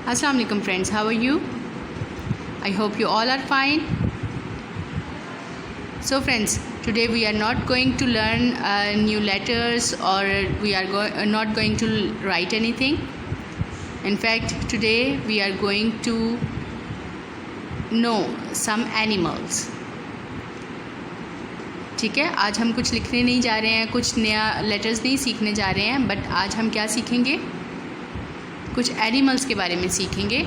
Assalamu alaikum friends, how are you? I hope you all are fine. So friends, today we are not going to learn new letters, or we are not going to write anything. In fact, today we are going to know some animals. ठीक है, आज हम कुछ लिखने नहीं जा रहे हैं, कुछ नया लेटर्स नहीं सीखने जा रहे हैं, बट आज हम क्या सीखेंगे, कुछ एनिमल्स के बारे में सीखेंगे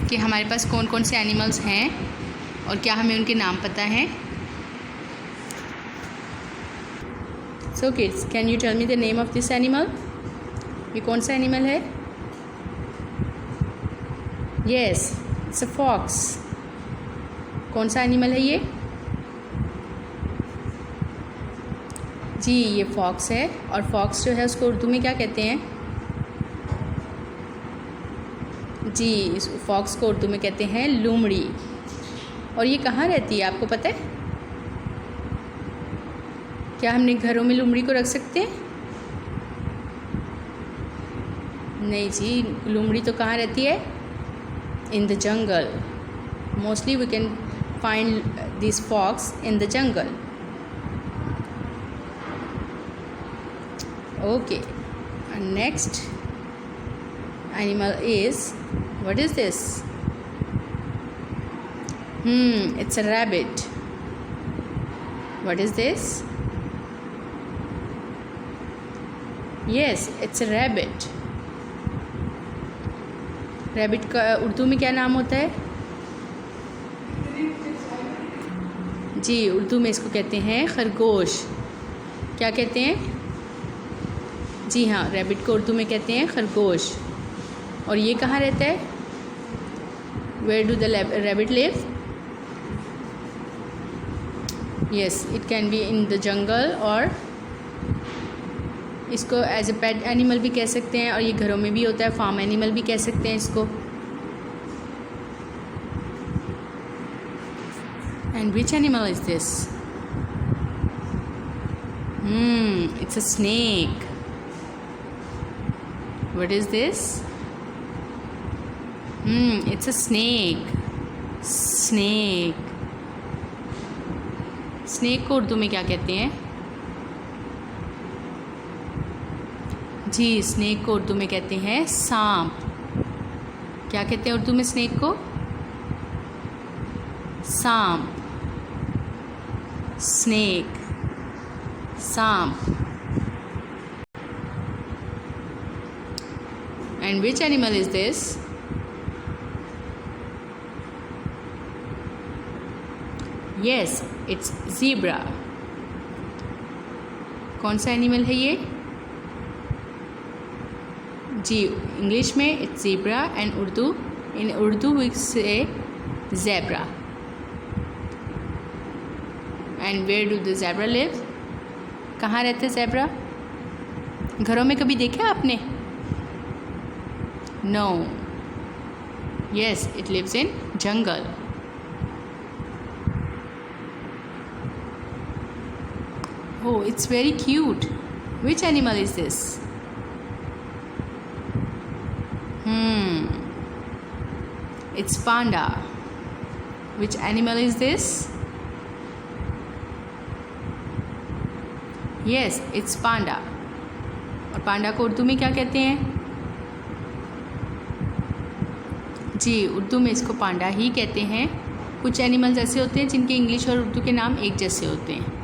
कि हमारे पास कौन कौन से एनिमल्स हैं और क्या हमें उनके नाम पता हैं. So kids, can you tell me the name of this animal? ये कौन सा एनिमल है? Yes, it's a fox. कौन सा एनिमल है ये? जी, ये फॉक्स है. और फॉक्स जो है उसको उर्दू में क्या कहते हैं? जी, इस फॉक्स को उर्दू में कहते हैं लोमड़ी. और ये कहाँ रहती है, आपको पता है? क्या हमने घरों में लोमड़ी को रख सकते हैं? नहीं जी, लोमड़ी तो कहाँ रहती है? In the jungle. Mostly we can find this fox in the jungle. Okay, next animal is, what is this? It's a rabbit. What is this? Yes, it's a rabbit. Rabbit का उर्दू में क्या नाम होता है? जी, उर्दू में इसको कहते हैं खरगोश. क्या कहते हैं? जी हाँ, रैबिट को उर्दू में कहते हैं खरगोश. और ये कहाँ रहता है? Where do the rabbit live? Yes, it can be in the jungle, और इसको एज ए पेट एनिमल भी कह सकते हैं, और ये घरों में भी होता है, फार्म एनिमल भी कह सकते हैं इसको. And which animal is this? It's a snake. What is this? It's a snake. Snake. Snake को उर्दू में क्या कहते हैं? जी, स्नेक को उर्दू में कहते हैं सांप. क्या कहते हैं उर्दू में स्नेक को? सांप. स्नेक, सांप. And which animal is this? Yes, it's zebra. कौन सा एनिमल है ये? जी, इंग्लिश में it's zebra and in Urdu we say zebra. And where do the zebra live? कहाँ रहते zebra? घरों में कभी देखा आपने? No. Yes, it lives in jungle. Oh, it's very cute. Which animal is this? It's panda. Which animal is this? Yes, it's panda. और पांडा को उर्दू में क्या कहते हैं? जी, उर्दू में इसको पांडा ही कहते हैं. कुछ एनिमल्स ऐसे होते हैं जिनके इंग्लिश और उर्दू के नाम एक जैसे होते हैं.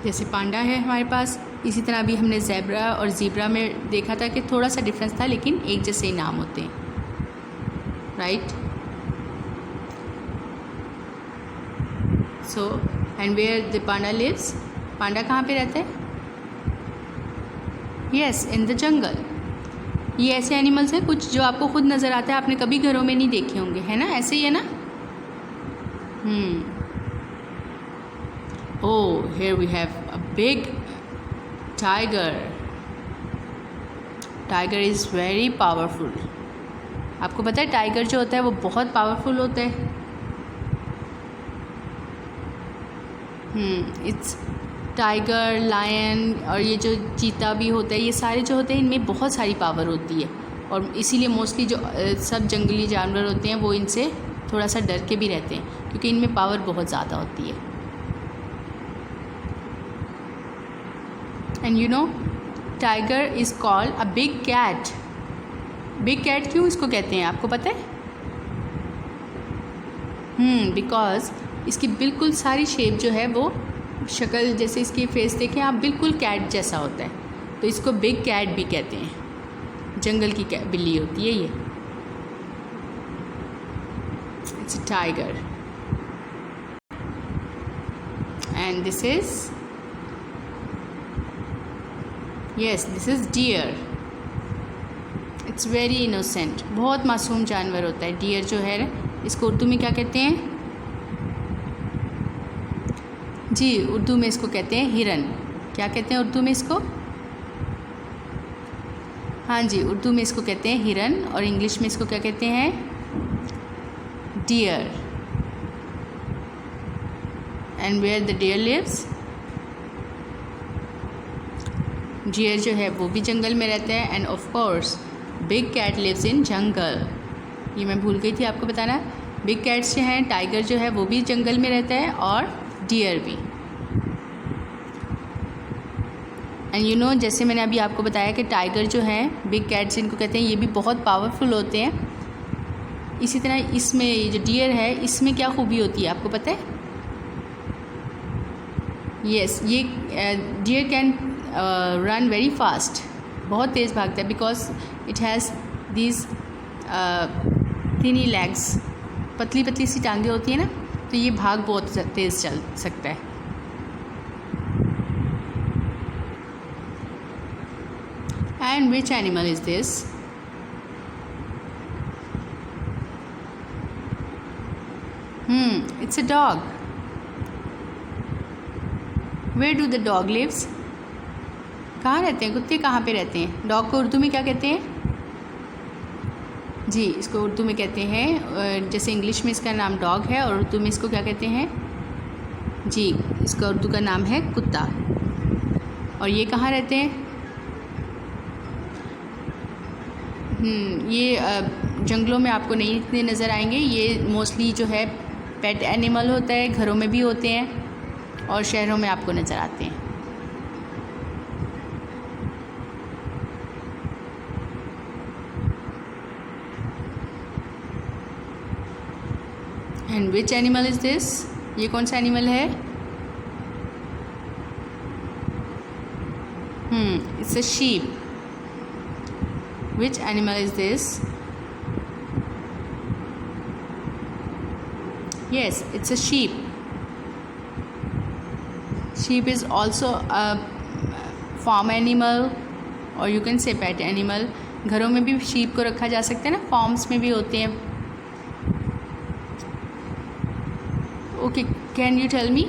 जैसे पांडा है हमारे पास, इसी तरह भी हमने ज़ेब्रा और ज़ीब्रा में देखा था कि थोड़ा सा डिफरेंस था, लेकिन एक जैसे ही नाम होते हैं. Right? So, and where the panda lives? Panda कहाँ पे रहता है? Yes, in the jungle. ये ऐसे एनिमल्स हैं कुछ जो आपको खुद नज़र आता है, आपने कभी घरों में नहीं देखे होंगे, है ना? ऐसे ही है ना? Oh, here we have a big tiger. Tiger is very powerful. आपको पता है टाइगर जो होता है वो बहुत पावरफुल होता है. इट्स टाइगर, लायन और ये जो चीता भी होता है, ये सारे जो होते हैं इनमें बहुत सारी पावर होती है. और इसीलिए मोस्टली जो सब जंगली जानवर होते हैं वो इनसे थोड़ा सा डर के भी रहते हैं, क्योंकि इनमें पावर बहुत ज़्यादा होती है। And you know, tiger is called a big cat. Big cat क्यों इसको कहते हैं, आपको पता है? बिकॉज इसकी बिल्कुल सारी शेप जो है वो शक्ल, जैसे इसकी फेस देखें आप, बिल्कुल कैट जैसा होता है, तो इसको बिग कैट भी कहते हैं। जंगल की बिल्ली होती है ये। It's a tiger and this is this is deer. It's very innocent, बहुत मासूम जानवर होता है डियर जो है। इसको उर्दू में क्या कहते हैं? जी, उर्दू में इसको कहते हैं हिरन। क्या कहते हैं उर्दू में इसको? हाँ जी, उर्दू में इसको कहते हैं हिरन, और इंग्लिश में इसको क्या कहते हैं? Deer. And where the deer lives? Deer जो है वो भी जंगल में रहता है। And of course big cat lives in jungle. ये मैं भूल गई थी आपको बताना। बिग कैट्स जो हैं, टाइगर जो है वो भी जंगल में रहता है, और डियर भी। एंड यू नो, जैसे मैंने अभी आपको बताया कि टाइगर जो है, बिग कैट्स इनको कहते हैं, ये भी बहुत पावरफुल होते हैं। इसी तरह इसमें ये जो डियर है, इसमें क्या खूबी होती है आपको पता है? यस, ये deer can run very fast, बहुत तेज़ भागता है, because it has these thinny legs, पतली पतली सी टांगें होती है ना, तो ये भाग बहुत तेज़ चल सकता है। And which animal is this? It's a dog. Where do the dog lives? कहाँ रहते हैं कुत्ते? कहाँ पे रहते हैं? डॉग को उर्दू में क्या कहते हैं? जी, इसको उर्दू में कहते हैं, जैसे इंग्लिश में इसका नाम डॉग है, और उर्दू में इसको क्या कहते हैं? जी, इसका उर्दू का नाम है कुत्ता। और ये कहाँ रहते हैं? ये जंगलों में आपको नहीं इतने नज़र आएंगे। ये मोस्टली जो है पेट एनिमल होता है, घरों में भी होते हैं और शहरों में आपको नज़र आते हैं। And which animal is this? ये कौन सा एनिमल है? It's a sheep. Which animal is this? Yes, it's a sheep. Sheep is also a farm animal, और you can say pet animal. घरों में भी शीप को रखा जा सकता है ना, फार्म्स में भी होते हैं। Okay, can you tell me,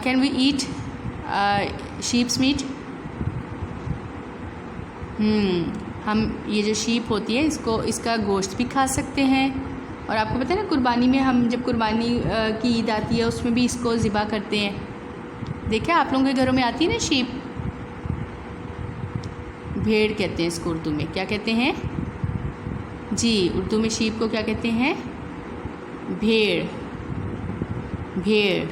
can we eat sheep's meat? हम ये जो शीप होती है, इसका गोश्त भी खा सकते हैं। और आपको पता है ना, कुर्बानी में हम जब कुर्बानी की ईद आती है, उसमें भी इसको ज़िबा करते हैं। देखिए, आप लोगों के घरों में आती है ना शीप। भेड़ कहते हैं इसको उर्दू में। क्या कहते हैं? जी, उर्दू में शीप को क्या कहते हैं? भेड़। भेड़।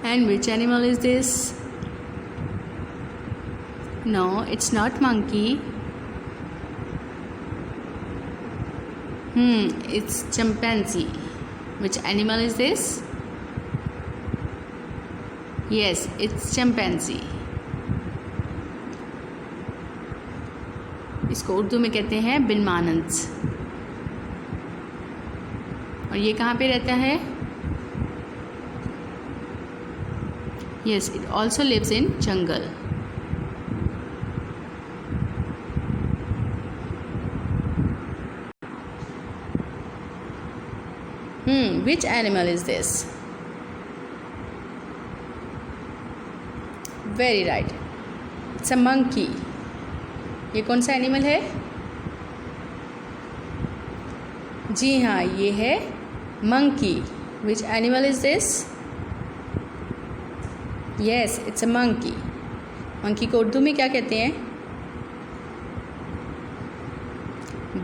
And which animal is this? No, it's not monkey. It's chimpanzee. Which animal is this? Yes, it's chimpanzee. इसको उर्दू में कहते हैं बिनमानंस। और ये कहाँ पे रहता है? Yes, it also lives in jungle. Which animal is this? Very right. It's a monkey. ये कौन सा एनिमल है? जी हाँ, ये है monkey. Which animal is this? Yes, it's a monkey. monkey को उर्दू में क्या कहते हैं?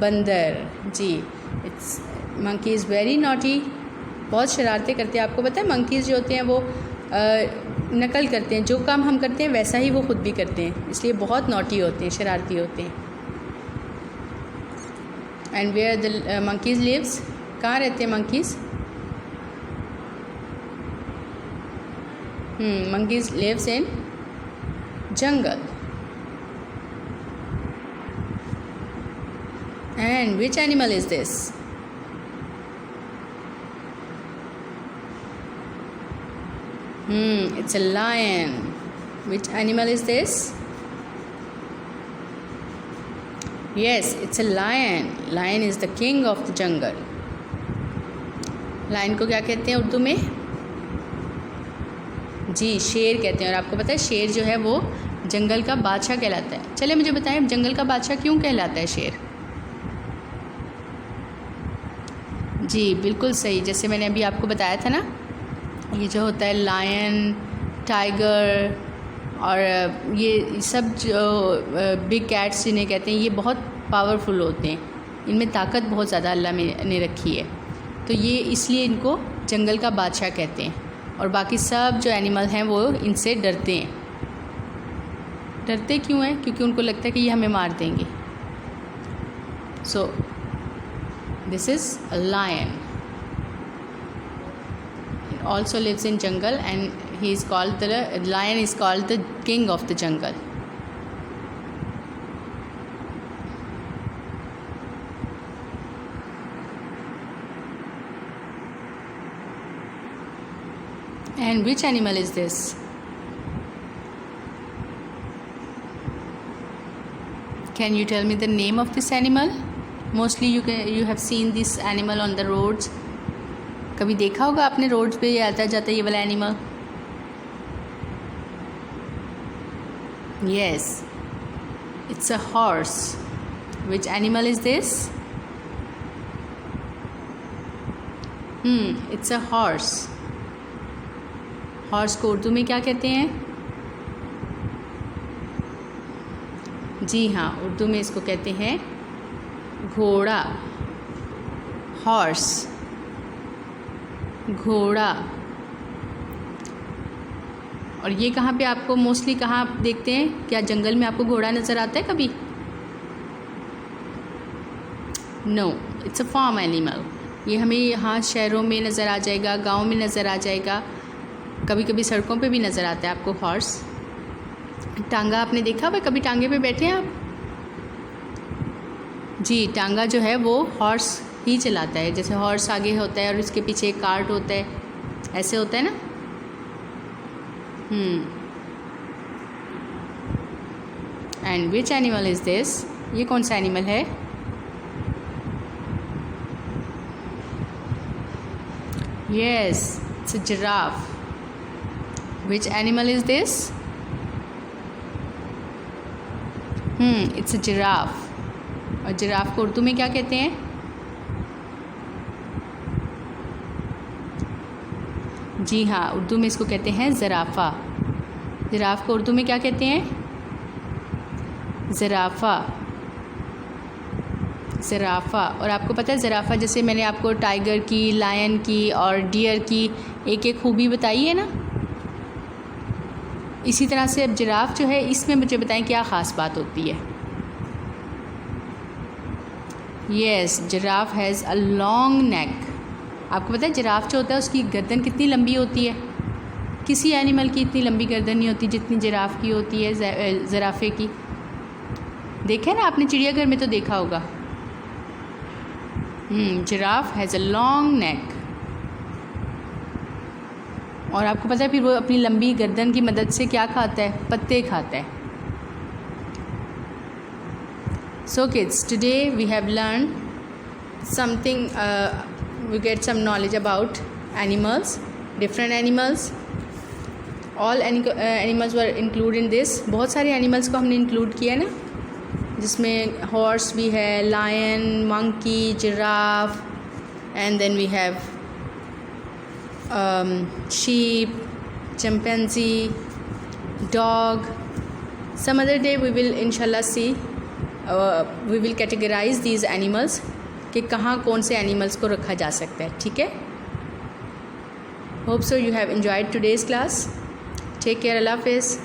बंदर। जी, it's monkey is very naughty. बहुत शरारतें करते हैं। आपको पता है monkeys जो होते हैं वो नकल करते हैं, जो काम हम करते हैं वैसा ही वो खुद भी करते हैं, इसलिए बहुत नॉटी होते हैं, शरारती होते हैं। And where the monkeys lives, कहाँ रहते हैं monkeys? monkeys lives in jungle. And which animal is this? It's a lion. Which animal is this? Yes, it's a lion. Lion is the king of the jungle. Lion को क्या कहते हैं उर्दू में? जी, शेर कहते हैं। और आपको पता है शेर जो है वो जंगल का बादशाह कहलाता है। चलिए मुझे बताएं जंगल का बादशाह क्यों कहलाता है शेर? जी बिल्कुल सही, जैसे मैंने अभी आपको बताया था ना, ये जो होता है लायन, टाइगर और ये सब जो बिग कैट्स जिन्हें कहते हैं, ये बहुत पावरफुल होते हैं, इनमें ताकत बहुत ज़्यादा अल्लाह ने रखी है, तो ये इसलिए इनको जंगल का बादशाह कहते हैं। और बाकी सब जो एनिमल हैं वो इनसे डरते हैं। डरते क्यों हैं? क्योंकि उनको लगता है कि ये हमें मार देंगे। So this is a lion, also lives in jungle and he is called the lion is called the king of the jungle. And which animal is this? Can you tell me the name of this animal? Mostly you have seen this animal on the roads. कभी देखा होगा आपने roads पे आता जाता ये वाला animal? Yes, it's a horse. Which animal is this? It's a horse. Horse को उर्दू में क्या कहते हैं? जी हाँ, उर्दू में इसको कहते हैं घोड़ा। हॉर्स, घोड़ा। और ये कहाँ पे आपको मोस्टली कहाँ आप देखते हैं? क्या जंगल में आपको घोड़ा नज़र आता है कभी? No, it's a farm animal. ये हमें यहाँ शहरों में नज़र आ जाएगा, गांव में नज़र आ जाएगा, कभी कभी सड़कों पे भी नज़र आता है आपको हॉर्स। टांगा आपने देखा हुआ? कभी टांगे पे बैठे हैं आप? जी, टांगा जो है वो हॉर्स ही चलाता है। जैसे हॉर्स आगे होता है और उसके पीछे एक कार्ट होता है, ऐसे होता है ना। And which animal is this? ये कौन सा एनिमल है? Yes, it's a giraffe. Which animal is this? It's a giraffe. और जिराफ को उर्दू में क्या कहते हैं? जी हाँ, उर्दू में इसको कहते हैं ज़राफ़ा। जिराफ को उर्दू में क्या कहते हैं? ज़राफ़ा। ज़राफ़ा। और आपको पता है ज़राफ़ा, जैसे मैंने आपको टाइगर की, लायन की और डियर की एक एक खूबी बताई है ना, इसी तरह से अब जिराफ जो है, इसमें मुझे बताएं क्या ख़ास बात होती है? Yes, giraffe has a long neck. आपको पता है जिराफ जो होता है उसकी गर्दन कितनी लंबी होती है? किसी एनिमल की इतनी लंबी गर्दन नहीं होती जितनी जिराफ की होती है, ज़राफ़े की। देखा ना आपने, चिड़ियाघर में तो देखा होगा। Giraffe has a long neck. और आपको पता है फिर वो अपनी लंबी गर्दन की मदद से क्या खाता है? पत्ते खाता है। So kids, today we have learned something, we get some knowledge about animals, different animals. All animals were included in this. बहुत सारे animals को हमने include किया ना, जिसमें horse भी है, lion, monkey, giraffe, and then we have sheep, chimpanzee, dog. Some other day we will inshallah see, we will categorize these animals कि कहाँ कौन से animals को रखा जा सकता है. ठीक है. Hope so you have enjoyed today's class. Take care. Allah Hafiz.